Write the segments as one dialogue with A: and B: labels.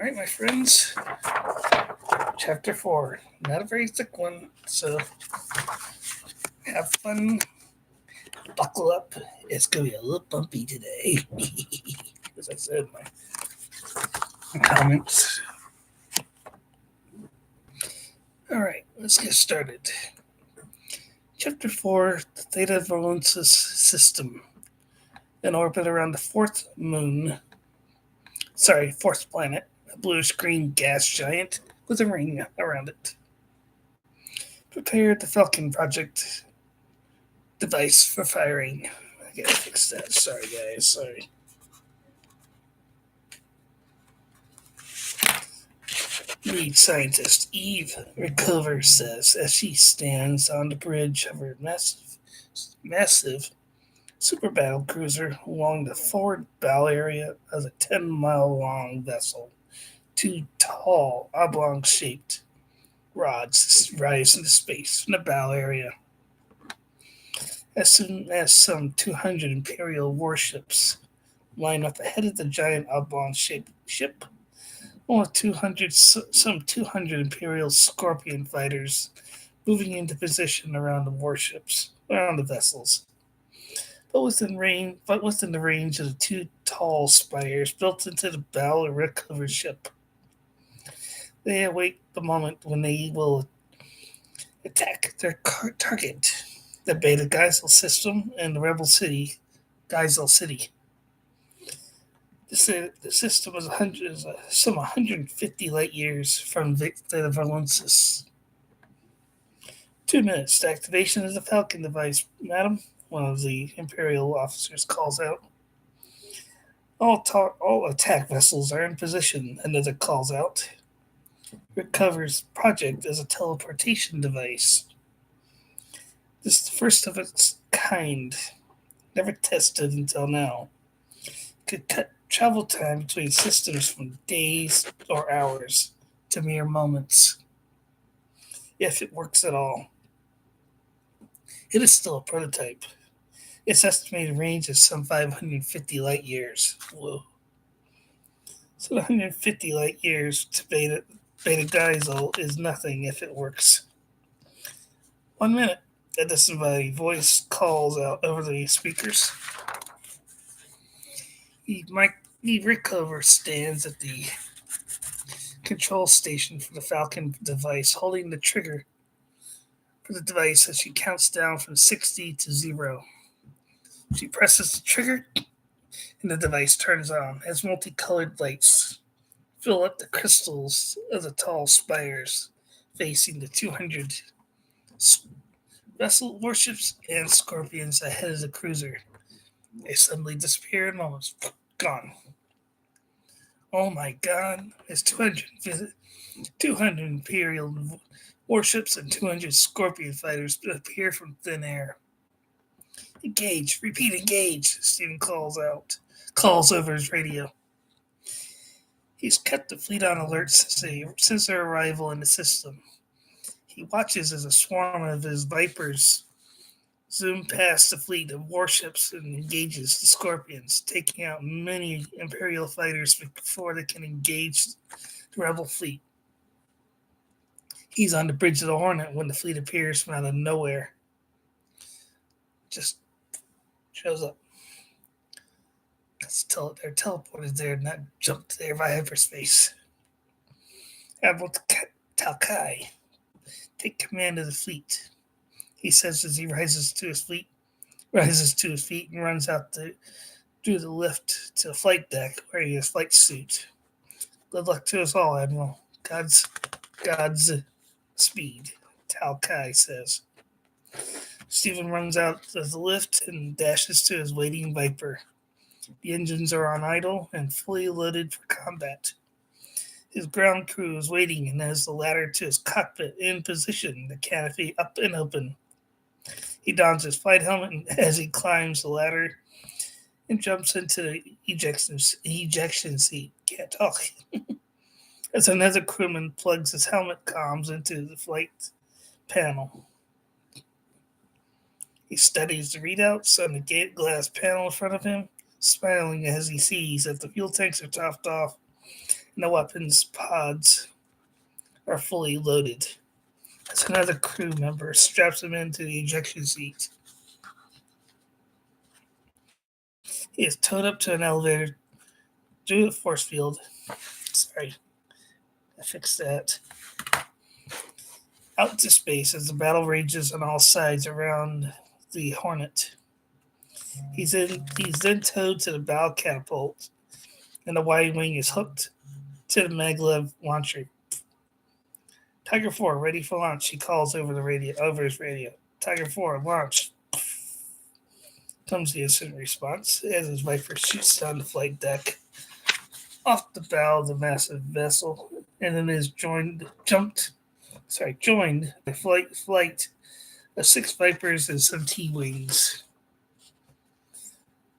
A: All right, my friends. Chapter 4. Not a very thick one, so have fun. Buckle up. It's going to be a little bumpy today. As I said in my comments. All right, let's get started. Chapter 4. The Theta Valensis System. In orbit around the fourth planet, a bluish-green gas giant with a ring around it. Prepared the Falcon Project device for firing. I gotta fix that. Sorry, guys. Sorry. Lead scientist Eve Recover says as she stands on the bridge of her massive super battle cruiser along the forward bow area of a 10-mile-long vessel. Two tall, oblong-shaped rods rise into space from the bow area. As soon as some 200 Imperial warships line up ahead of the giant oblong-shaped ship, some 200 Imperial Scorpion fighters moving into position around the vessels. But within the range of the two tall spires built into the bow of Recover's ship. They await the moment when they will attack their target, the Beta Geisel system and the Rebel City, Geisel City. The system is some 150 light years from the Valensis. 2 minutes to activation of the Falcon device, madam, one of the Imperial officers calls out. All attack vessels are in position, another calls out. Recover's project is a teleportation device. This is the first of its kind, never tested until now. Could cut travel time between systems from days or hours to mere moments, if it works at all. It is still a prototype. Its estimated range is some 550 light years. Whoa. So 150 light years to Beta Geisel is nothing if it works. 1 minute. A disembodied voice calls out over the speakers. Eve Recover stands at the control station for the Falcon device, holding the trigger for the device as she counts down from 60 to 0. She presses the trigger, and the device turns on as multicolored lights fill up the crystals of the tall spires facing the 200 vessel warships and scorpions ahead of the cruiser. They suddenly disappear in moments. Gone. Oh my god, it's 200 Imperial warships and 200 Scorpion fighters appear from thin air. Engage, repeat engage, Stephen calls over his radio. He's kept the fleet on alert since their arrival in the system. He watches as a swarm of his Vipers zoom past the fleet of warships and engages the Scorpions, taking out many Imperial fighters before they can engage the Rebel fleet. He's on the bridge of the Hornet when the fleet appears from out of nowhere. Just shows up. They're teleported there, not jumped there via hyperspace. Admiral Talkai, take command of the fleet, he says as he rises to his feet and runs out through the lift to the flight deck wearing his flight suit. Good luck to us all, Admiral. God's speed, Talkai says. Stephen runs out of the lift and dashes to his waiting Viper. The engines are on idle and fully loaded for combat. His ground crew is waiting and has the ladder to his cockpit in position, the canopy up and open. He dons his flight helmet as he climbs the ladder and jumps into the ejection seat. Can't talk. As another crewman plugs his helmet comms into the flight panel. He studies the readouts on the gate glass panel in front of him, smiling as he sees that the fuel tanks are topped off and the weapons pods are fully loaded. As another crew member straps him into the ejection seat, he is towed up to an elevator through the force field. Sorry, I fixed that. Out to space as the battle rages on all sides around the Hornet. He's then towed to the bow catapult, and the wide wing is hooked to the maglev launcher. Tiger 4, ready for launch, he calls over his radio. Tiger 4, launch. Comes the instant response as his Viper shoots down the flight deck off the bow of the massive vessel, and then is joined by flight of 6 Vipers and some T-wings.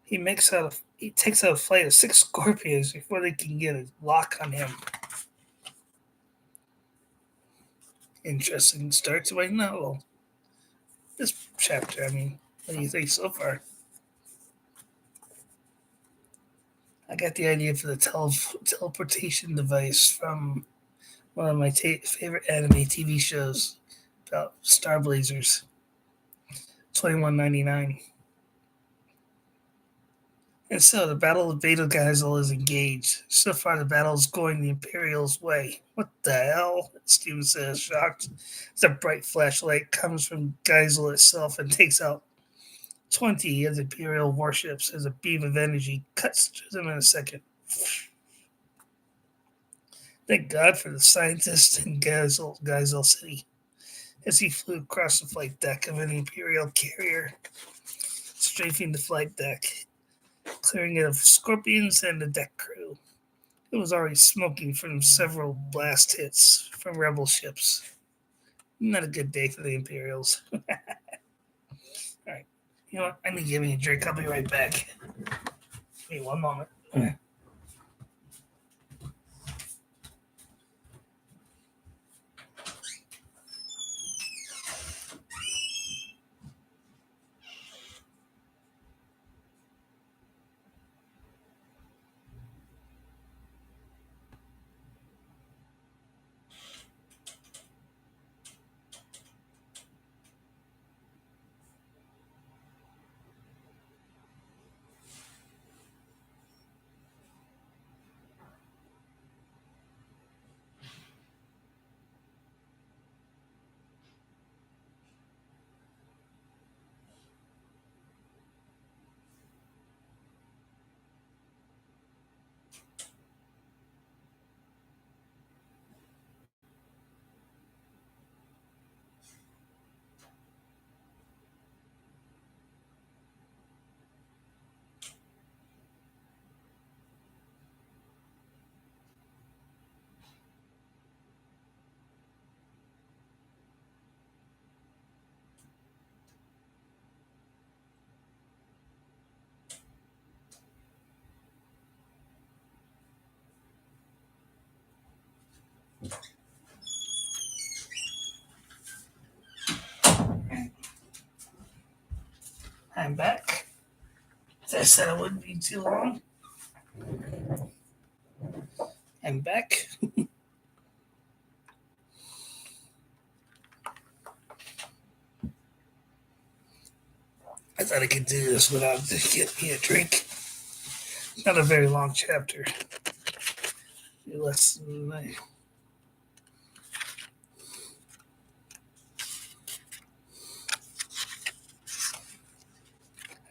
A: He takes out a flight of 6 Scorpions before they can get a lock on him. Interesting start to my novel. This chapter, what do you think so far? I got the idea for the teleportation device from one of my favorite anime TV shows about Star Blazers. $21.99. And so the Battle of Beta Geisel is engaged. So far, the battle is going the Imperial's way. What the hell? Steven says, shocked. As a bright flashlight comes from Geisel itself and takes out 20 of the Imperial warships as a beam of energy cuts through them in a second. Thank God for the scientists in Geisel City. As he flew across the flight deck of an Imperial carrier, strafing the flight deck, clearing it of Scorpions and the deck crew. It was already smoking from several blast hits from rebel ships. Not a good day for the Imperials. Alright. You know what? I need to give me a drink. I'll be right back. Give me one moment. I'm back. As I said, I wouldn't be too long. I'm back. I thought I could do this without just getting me a drink. Not a very long chapter. Less than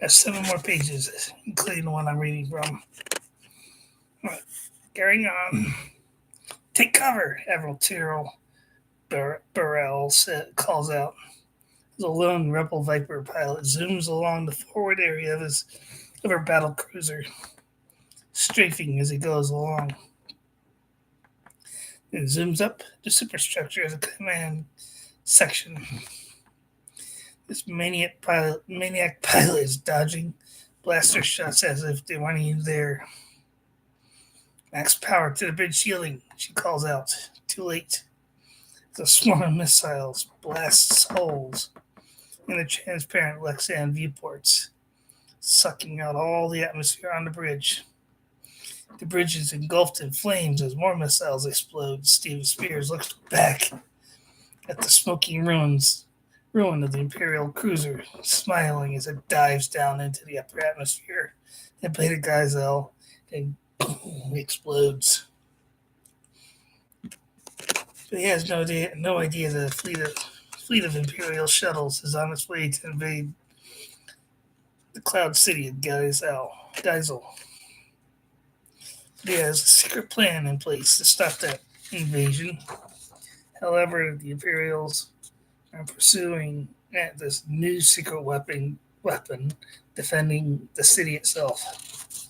A: has 7 more pages, including the one I'm reading from. Right, carrying on. Take cover, Admiral Tyrrell Burrell calls out. The lone Rebel Viper pilot zooms along the forward area of her battle cruiser, strafing as he goes along. It zooms up the superstructure as a command section. This maniac pilot is dodging blaster shots as if they weren't even there. Max power to the bridge ceiling, she calls out. Too late. The swarm of missiles blasts holes in the transparent Lexan viewports, sucking out all the atmosphere on the bridge. The bridge is engulfed in flames as more missiles explode. Steven Spears looks back at the smoking ruin of the Imperial cruiser, smiling as it dives down into the upper atmosphere. The Beta Geyser and explodes. But he has no idea that fleet of Imperial shuttles is on its way to invade the Cloud City of Geisel. He has a secret plan in place to stop that invasion. However, the Imperials are pursuing this new secret weapon defending the city itself.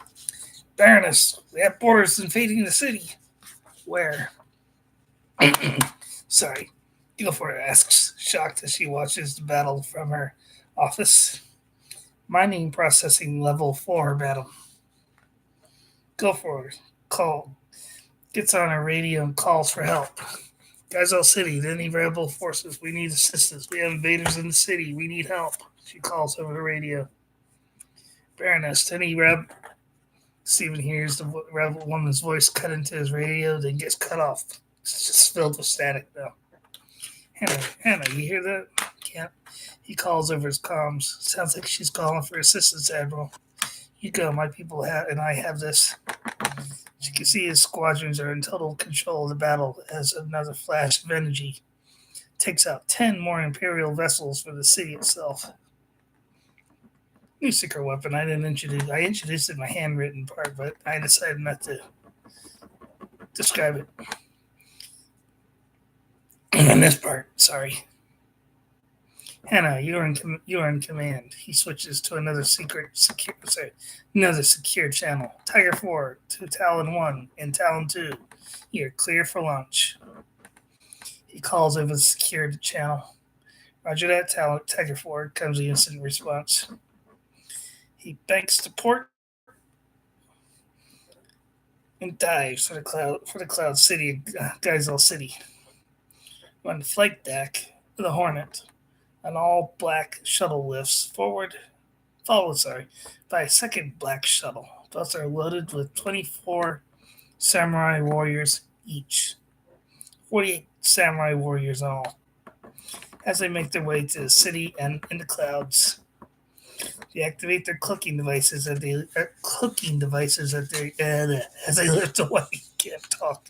A: Baroness, we have boarders invading the city. Where? Sorry. Guilford asks, shocked as she watches the battle from her office. Mining processing level 4 battle. Guilford gets on her radio and calls for help. Geisel City, any rebel forces? We need assistance. We have invaders in the city. We need help. She calls over the radio. Baroness, any rebel? Stephen hears the rebel woman's voice cut into his radio, then gets cut off. It's just filled with static now. Hannah, you hear that? Can't. He calls over his comms. Sounds like she's calling for assistance, Admiral. You go. My people and I have this. She can see his squadrons are in total control of the battle as another flash of energy takes out 10 more Imperial vessels for the city itself. New secret weapon. I introduced it in my handwritten part, but I decided not to describe it. In this part, sorry. Hannah, you are in command. He switches to another secure channel. Tiger 4 to Talon 1 and Talon 2. You're clear for launch. He calls over the secured channel. Roger that, Tiger 4 comes the instant response. He banks to port and dives for the Cloud City, Geisel City. On the flight deck of the Hornet, an all-black shuttle lifts followed by a second black shuttle. Both are loaded with 24 samurai warriors each. 48 samurai warriors in all. As they make their way to the city and in the clouds, they activate their cooking devices as they lift away. Can't talk.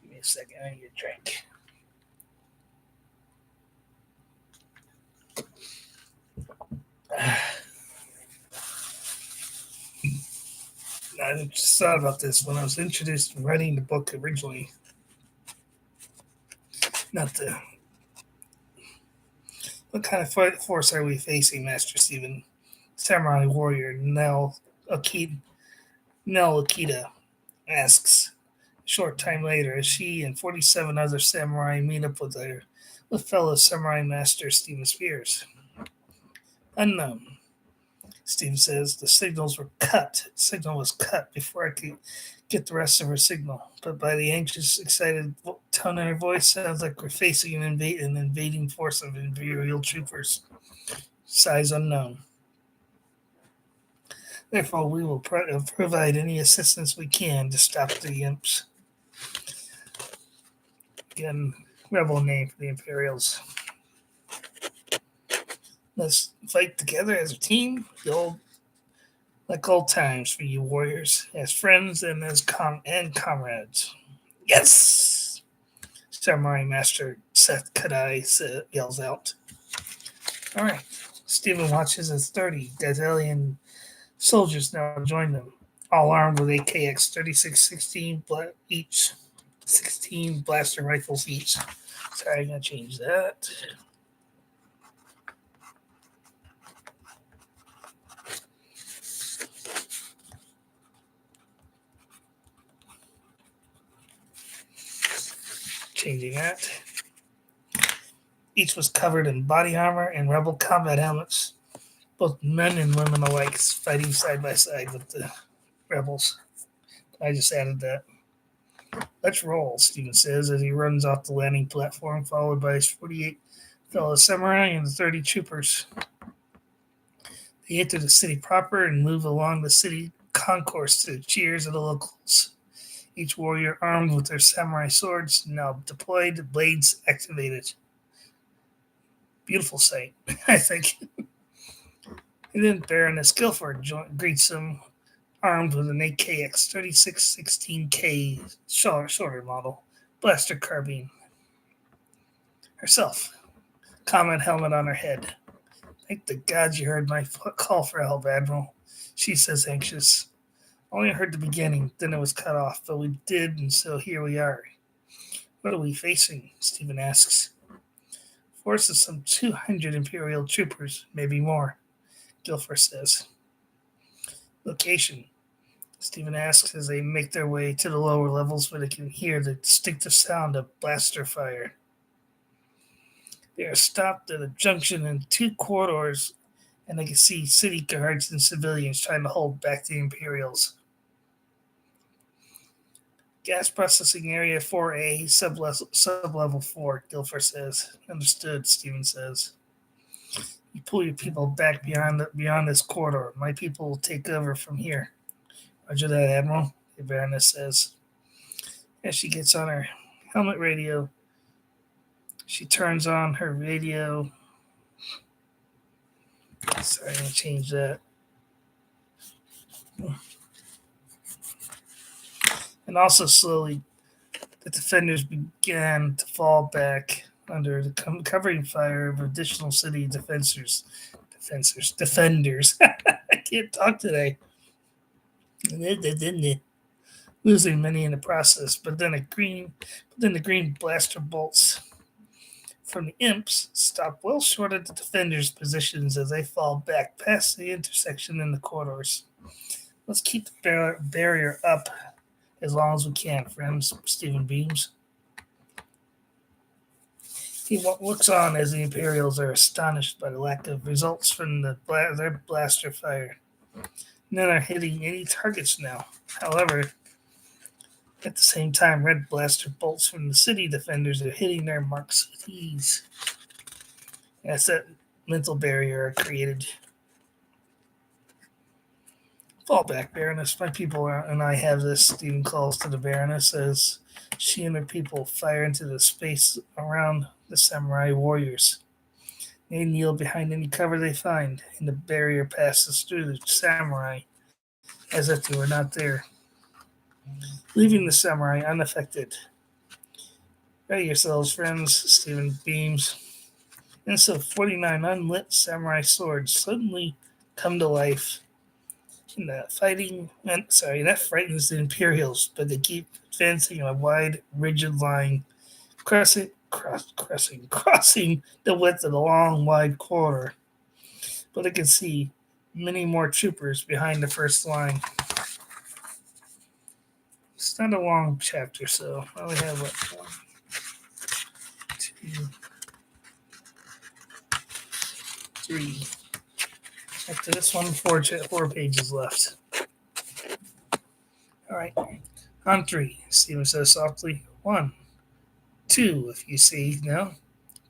A: Give me a second. I need a drink. I just thought about this when I was introduced in writing the book originally. What kind of force are we facing, Master Stephen? Samurai warrior Nell Akita asks. A short time later, as she and 47 other samurai meet up with fellow samurai master Stephen Spears. Unknown. Steve says the signal was cut before I could get the rest of her signal. But by the anxious, excited tone in her voice, sounds like we're facing an invading force of Imperial troopers. Size unknown. Therefore, we will provide any assistance we can to stop the imps. Again, rebel name for the Imperials. Let's fight together as a team, like old times for you warriors, as friends and as comrades. Yes! Samurai Master Seth Kadai yells out. All right. Stephen watches as 30 Dazalian soldiers now join them, all armed with AKX 3616 each, 16 blaster rifles each. Sorry, I'm going to change that. Changing that. Each was covered in body armor and rebel combat helmets. Both men and women alike fighting side by side with the rebels. I just added that. Let's roll, Stephen says as he runs off the landing platform, followed by his 48 fellow samurai and 30 troopers. They enter the city proper and move along the city concourse to the cheers of the locals. Each warrior armed with their samurai swords, now deployed, blades activated. Beautiful sight, I think. And then Baroness Guilford greets him, armed with an AKX 3616K shorter model blaster carbine. Herself, combat helmet on her head. Thank the gods you heard my call for help, Admiral, she says, anxious. Only heard the beginning, then it was cut off, but we did, and so here we are. What are we facing? Stephen asks. Force of some 200 Imperial troopers, maybe more, Guilford says. Location, Stephen asks as they make their way to the lower levels where they can hear the distinctive sound of blaster fire. They are stopped at a junction in two corridors, and they can see city guards and civilians trying to hold back the Imperials. Gas processing area 4A, sublevel 4, Guilford says. Understood, Stephen says. You pull your people back beyond this corridor. My people will take over from here. Roger that, Admiral, the Baroness says. As she gets on her helmet radio, she turns on her radio. Sorry, I'm going to change that. And also slowly, the defenders began to fall back under the covering fire of additional city defenders. I can't talk today. Losing many in the process, but then the green blaster bolts from the imps stop well short of the defenders' positions as they fall back past the intersection in the corridors. Let's keep the barrier up as long as we can, friends, Stephen beams. He looks on as the Imperials are astonished by the lack of results from their blaster fire. None are hitting any targets now. However, at the same time, red blaster bolts from the city defenders are hitting their marks with ease. That's that mental barrier created. Fall back, Baroness. My people and I have this, Stephen calls to the Baroness as she and her people fire into the space around the samurai warriors. They kneel behind any cover they find, and the barrier passes through the samurai as if they were not there, leaving the samurai unaffected. Ready yourselves, friends, Stephen beams. And so 49 unlit samurai swords suddenly come to life. And that frightens the Imperials, but they keep advancing in a wide, rigid line, crossing the width of the long, wide corridor. But they can see many more troopers behind the first line. It's not a long chapter, so I only have 1, 2, 3. After this one, 4 pages left. All right. On 3, Stephen says softly. 1, 2, if you see, no.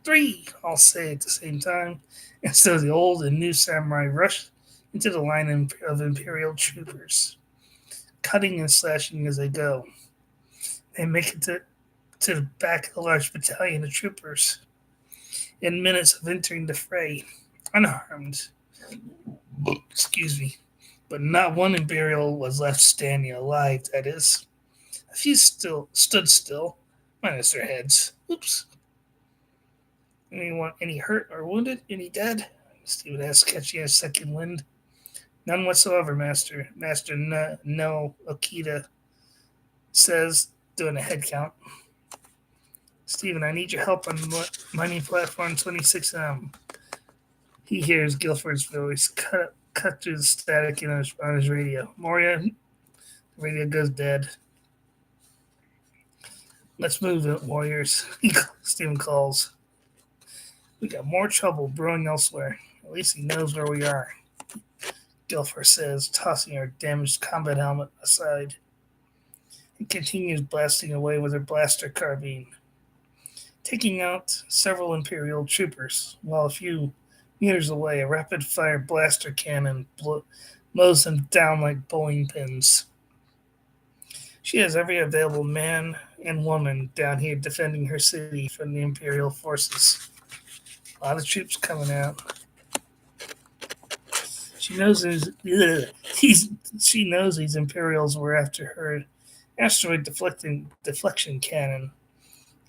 A: 3, I'll say at the same time. And so the old and new samurai rush into the line of Imperial troopers, cutting and slashing as they go. They make it to the back of a large battalion of troopers. In minutes of entering the fray, unharmed, but not one Imperial was left standing alive, that is. A few stood still, minus their heads. Oops. Anyone, any hurt or wounded? Any dead? Stephen asks, catching a second wind. None whatsoever, Master. Master No Okita says, doing a head count. Stephen, I need your help on mining platform 26M. He hears Guilford's voice cut through the static on his radio. Moria, the radio goes dead. Let's move it, warriors, Stephen calls. We got more trouble brewing elsewhere. At least he knows where we are, Guilford says, tossing her damaged combat helmet aside. He continues blasting away with her blaster carbine, taking out several Imperial troopers, while a few Meters away, a rapid-fire blaster cannon mows them down like bowling pins. She has every available man and woman down here defending her city from the Imperial forces. A lot of troops coming out. She knows she knows these Imperials were after her asteroid deflection cannon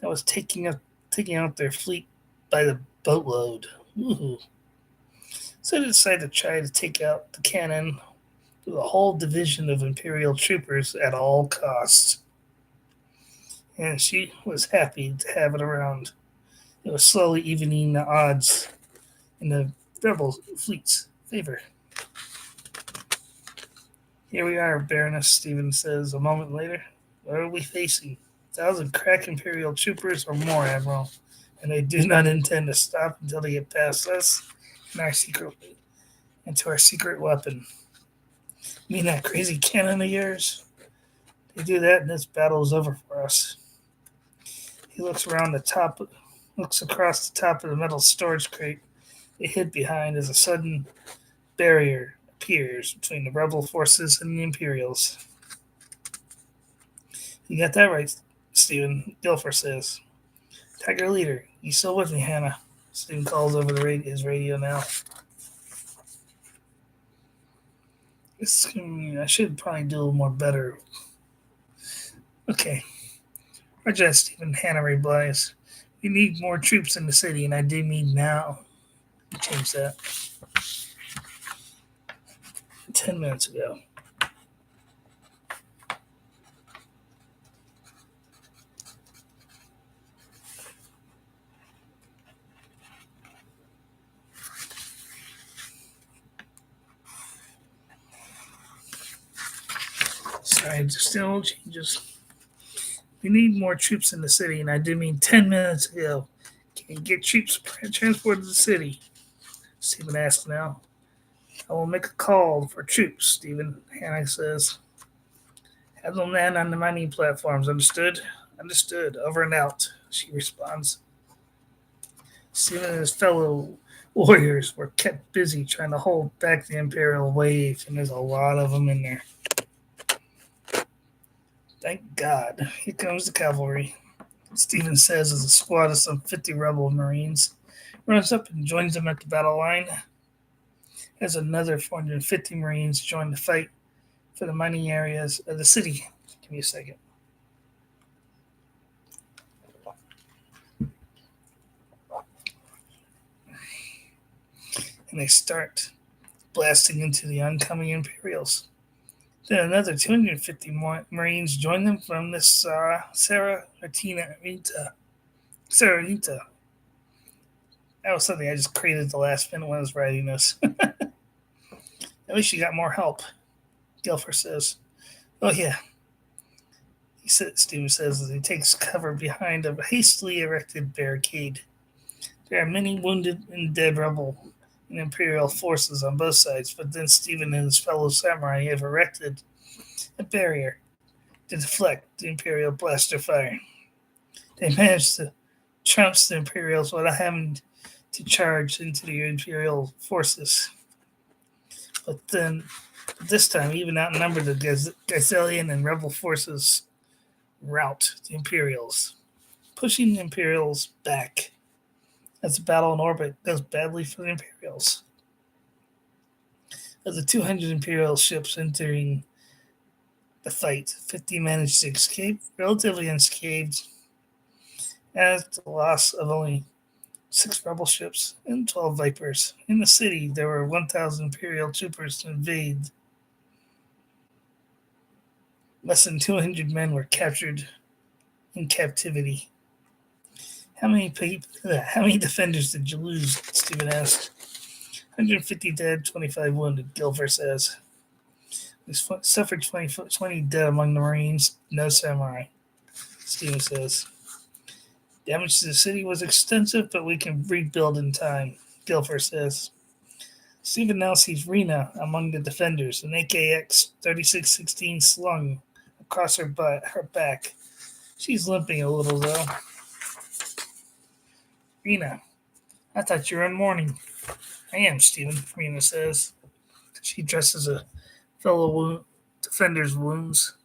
A: that was taking out their fleet by the boatload. Ooh. So they decided to try to take out the cannon with a whole division of Imperial troopers at all costs. And she was happy to have it around. It was slowly evening the odds in the rebel fleet's favor. Here we are, Baroness, Stephen says a moment later. What are we facing? 1,000 crack Imperial troopers or more, Admiral, and they do not intend to stop until they get past us and our secret weapon. You mean that crazy cannon of yours? They do that and this battle is over for us. He looks across the top of the metal storage crate they hid behind as a sudden barrier appears between the rebel forces and the Imperials. You got that right, Stephen, Guilford says. Tiger Leader, you still with me, Hannah? Stephen calls over his radio now. I should probably do a little more better. Okay. Roger that, Stephen. Hannah replies. We need more troops in the city, and I do mean now. Change that. 10 minutes ago. Sorry, just still changes. We need more troops in the city, and I do mean 10 minutes ago. Can you get troops transported to the city? Stephen asks now. I will make a call for troops, Stephen, Hannah says. Have them land on the mining platforms, understood? Understood. Over and out, she responds. Stephen and his fellow warriors were kept busy trying to hold back the Imperial wave, and there's a lot of them in there. Thank God. Here comes the cavalry, Stephen says as a squad of some 50 rebel Marines runs up and joins them at the battle line. As another 450 Marines join the fight for the mining areas of the city. Give me a second. And they start blasting into the oncoming Imperials. Then another 250 Marines join them from the Serenita. That was something I just created the last minute when I was writing this. At least you got more help, Guilford says. Oh, yeah. Stephen says as he takes cover behind a hastily erected barricade. There are many wounded and dead rebel and Imperial forces on both sides, but then Stephen and his fellow samurai have erected a barrier to deflect the Imperial blaster fire. They managed to trounce the Imperials without having to charge into the Imperial forces. But this time, even outnumbered, the Gazelian and rebel forces rout the Imperials, pushing the Imperials back. As the battle in orbit goes badly for the Imperials. Of the 200 Imperial ships entering the fight, 50 managed to escape relatively unscathed, at the loss of only 6 rebel ships and 12 Vipers. In the city, there were 1,000 Imperial troopers to invade. Less than 200 men were captured in captivity. How many defenders did you lose? Stephen asked. 150 dead, 25 wounded, Guilford says. We suffered 20 dead among the Marines, no samurai, Stephen says. Damage to the city was extensive, but we can rebuild in time, Guilford says. Stephen now sees Rena among the defenders, an AKX 3616 slung across her back. She's limping a little, though. Rena, I thought you were in mourning. I am, Stephen, Rena says. She dresses a fellow defender's wounds.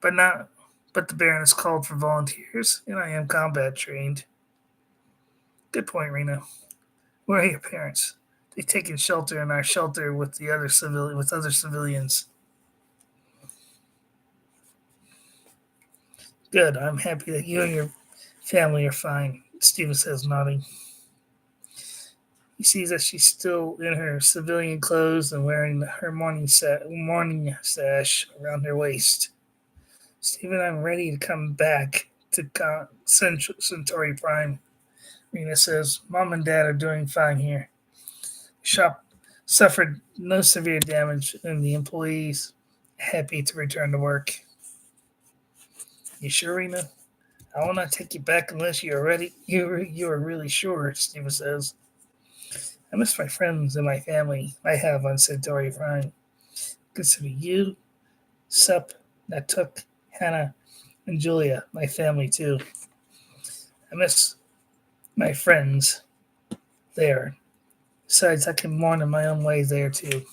A: But not but the Baron has called for volunteers, and I am combat trained. Good point, Rena. Where are your parents? They've taken shelter in our shelter with the other civilians. Good. I'm happy that you and your family are fine, Stephen says, nodding. He sees that she's still in her civilian clothes and wearing her morning sash around her waist. Stephen, I'm ready to come back to Centauri Prime. Rena says, Mom and Dad are doing fine here. Shop suffered no severe damage, and the employees happy to return to work. You sure, Rena? I will not take you back unless you are ready. You are really sure, Stephen says. I miss my friends and my family I have on Centauri Prime. Consider you, Sup, Natuk, Hannah, and Julia, my family too. I miss my friends there. Besides, I can mourn in my own way there too.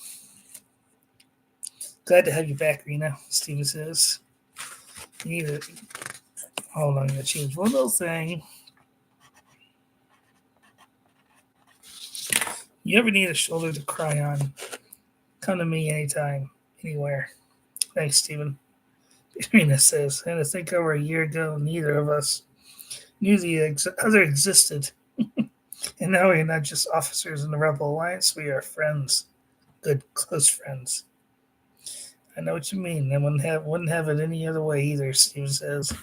A: Glad to have you back, Rena, Stephen says. You need to hold on, I'm gonna change one little thing. You ever need a shoulder to cry on? Come to me anytime, anywhere. Thanks, Stephen. Rena says, and I think over a year ago, neither of us knew the other existed. And now we're not just officers in the Rebel Alliance, we are friends. Good, close friends. I know what you mean. I wouldn't have it any other way either, Stephen says.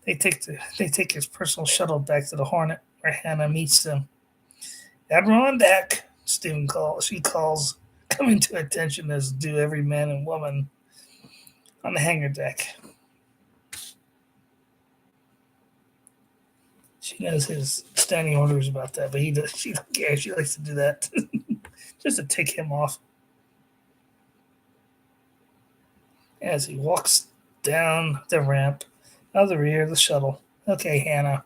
A: They take his personal shuttle back to the Hornet, where Hannah meets them. Admiral on deck, she calls, coming to attention as do every man and woman on the hangar deck. She knows his standing orders about that, but she don't care. She likes to do that just to tick him off. As he walks down the ramp out of the rear of the shuttle. Okay, Hannah,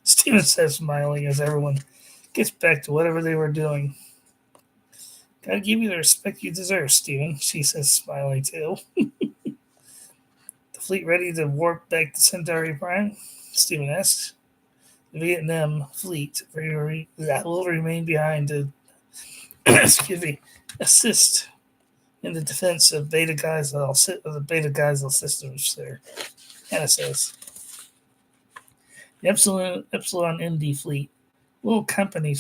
A: Stephen says, smiling as everyone gets back to whatever they were doing. Gotta give you the respect you deserve, Stephen, she says, smiling too. The fleet ready to warp back to Centauri Prime? Stephen asks. The Vietnam fleet will remain behind to assist in the defense of Beta Geisel systems there. Hannah says. The Epsilon ND fleet will accompany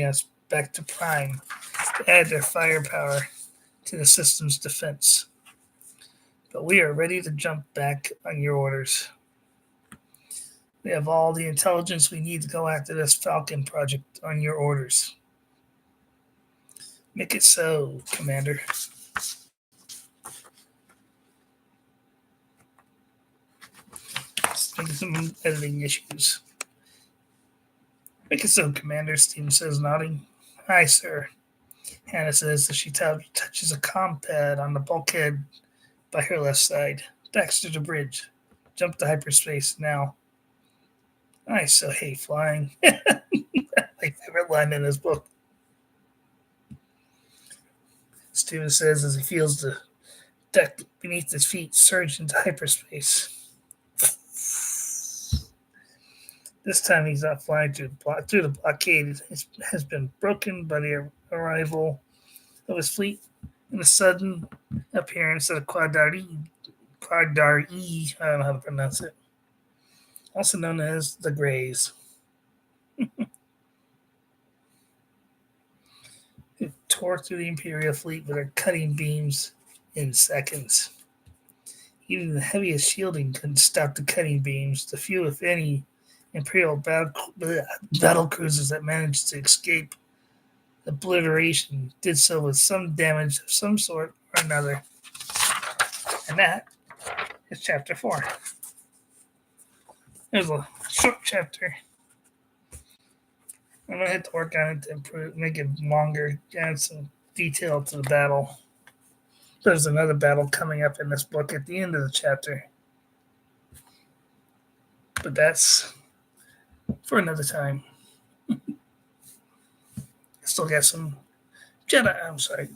A: us back to Prime to add their firepower to the system's defense. But we are ready to jump back on your orders. We have all the intelligence we need to go after this Falcon project on your orders. Make it so, Commander. Just making some editing issues. Make it so, Commander, Stephen says, nodding. Aye, sir. Hannah says as she touches a comm pad on the bulkhead by her left side. Baxter to bridge. Jump to hyperspace now. I so hate flying. My favorite line in this book. Stephen says as he feels the deck beneath his feet surge into hyperspace. This time he's not flying through the blockade. It has been broken by the arrival of his fleet and the sudden appearance of the Quadari, I don't know how to pronounce it, also known as the Greys. Who tore through the Imperial fleet with their cutting beams in seconds. Even the heaviest shielding couldn't stop the cutting beams. The few, if any, Imperial battle cruisers that managed to escape obliteration did so with some damage of some sort or another. And that is chapter 4. There's a short chapter. I'm going to have to work on it to make it longer, add some detail to the battle. There's another battle coming up in this book at the end of the chapter. But that's for another time. Still got some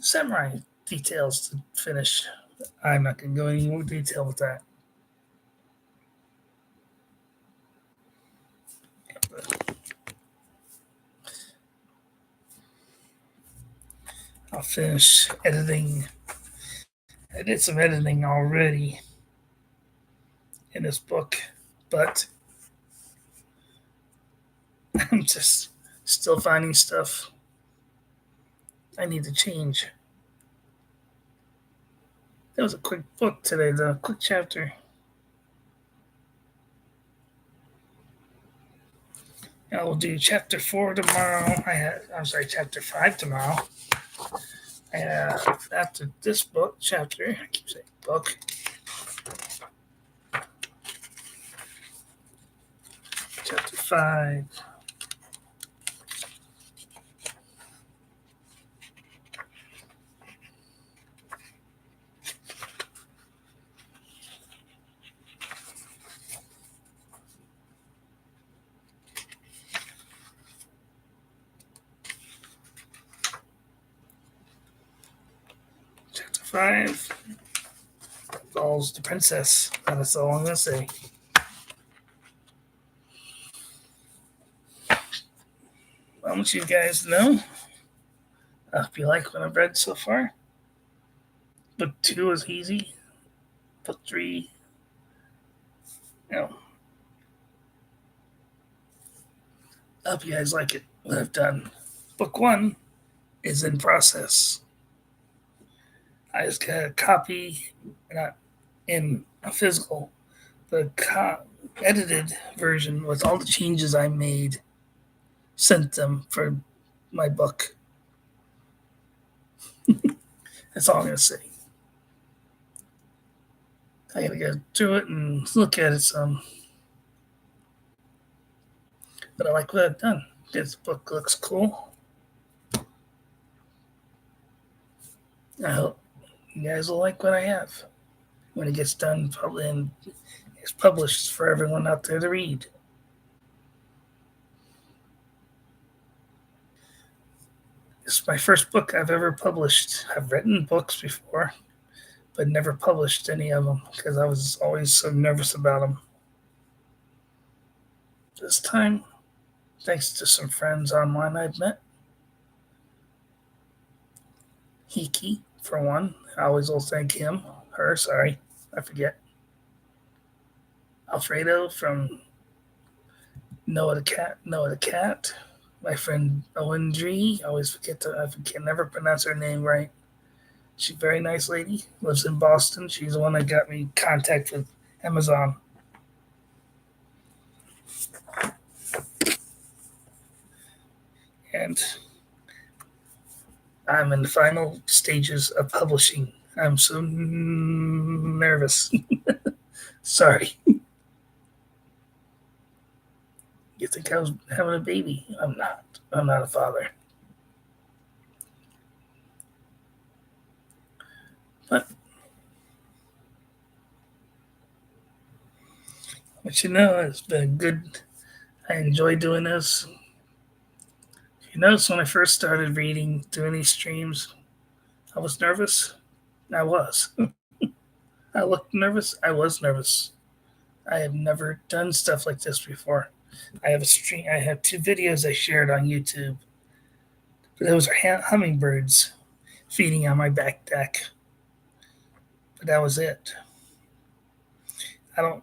A: samurai details to finish. I'm not going to go any more detail with that. I'll finish editing. I did some editing already in this book, but I'm just still finding stuff I need to change. That was a quick book today, the quick chapter. I will do chapter 4 tomorrow. Chapter 5 tomorrow. I have, after this book, chapter, I keep saying book, chapter 5. Chapter 5 involves the princess. That's all I'm going to say. I want you guys know, if you like what I've read so far, book 2 is easy. Book 3, you know, I hope you guys like it, what I've done. Book 1 is in process. I just got a copy, not in a physical, the edited version with all the changes I made, sent them for my book. That's all I'm going to say. I got to go through it and look at it some. But I like what I've done. This book looks cool. I hope you guys will like what I have when it gets done, probably, and it's published for everyone out there to read. This is my first book I've ever published. I've written books before, but never published any of them because I was always so nervous about them. This time, thanks to some friends online I've met, Hiki, for one, I always will thank him, her, sorry, I forget. Alfredo from Noah the Cat, my friend Owen Dree, I can never pronounce her name right. She's a very nice lady, lives in Boston. She's the one that got me in contact with Amazon. And I'm in the final stages of publishing. I'm so nervous. Sorry. You think I was having a baby? I'm not. I'm not a father. But it's been good. I enjoy doing this. You notice when I first started doing these streams, I was nervous. I was. I looked nervous. I was nervous. I have never done stuff like this before. I have a stream. I have 2 videos I shared on YouTube. But those are hummingbirds feeding on my back deck. But that was it. I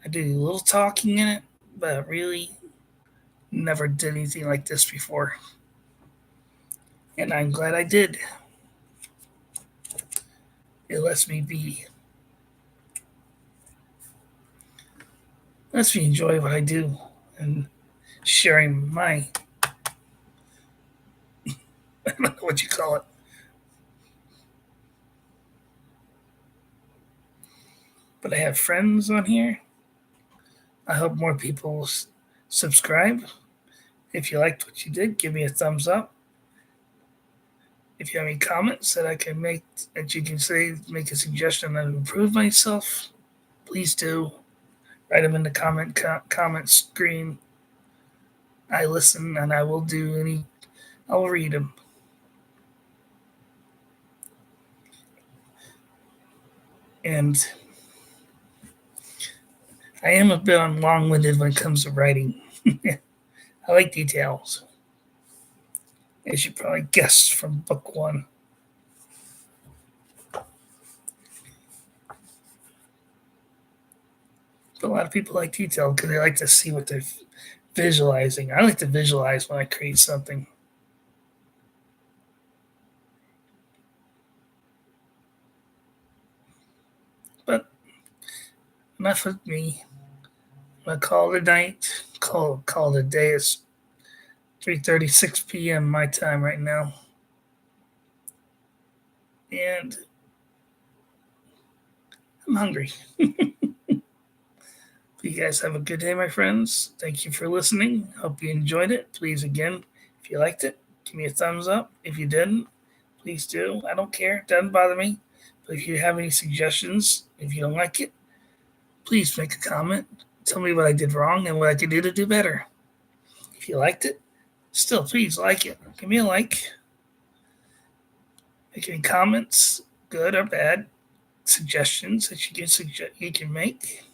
A: do a little talking in it, but really never did anything like this before. And I'm glad I did. It lets me be. Lets me enjoy what I do and sharing my, I don't know what you call it. But I have friends on here. I hope more people subscribe. If you liked what you did, give me a thumbs up. If you have any comments that I can make, that you can say, make a suggestion to improve myself, please do. Write them in the comment screen. I listen and I will do any I'll read them. And I am a bit long-winded when it comes to writing. I like details, as you probably guessed from book one. But a lot of people like detail because they like to see what they're visualizing. I like to visualize when I create something. But enough of me. I'm gonna call it a night. Call it a day. It's 3:36 p.m. my time right now, and I'm hungry. You guys have a good day, my friends. Thank you for listening. Hope you enjoyed it. Please, again, if you liked it, give me a thumbs up. If you didn't, please do. I don't care. It doesn't bother me. But if you have any suggestions, if you don't like it, please make a comment. Tell me what I did wrong and what I could do to do better. If you liked it, still, please like it. Give me a like. Make any comments, good or bad, suggestions that you can make.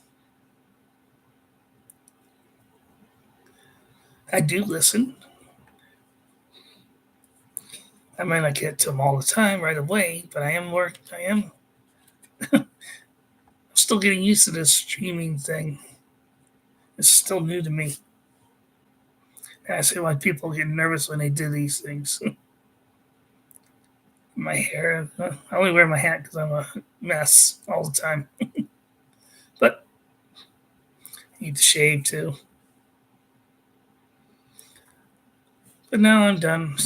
A: I do listen. I might not get to them all the time right away, but I am still getting used to this streaming thing. It's still new to me. And I see why people get nervous when they do these things. My hair, I only wear my hat because I'm a mess all the time. But I need to shave too. But now I'm done.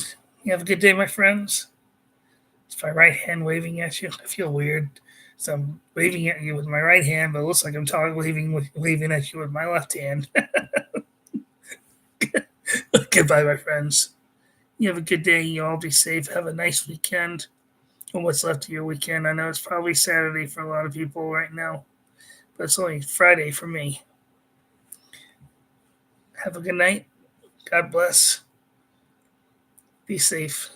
A: You have a good day, my friends. It's my right hand waving at you. I feel weird. So I'm waving at you with my right hand, but it looks like I'm waving at you with my left hand. Goodbye, my friends. You have a good day. You all be safe. Have a nice weekend. And what's left of your weekend. I know it's probably Saturday for a lot of people right now, but it's only Friday for me. Have a good night. God bless. Be safe.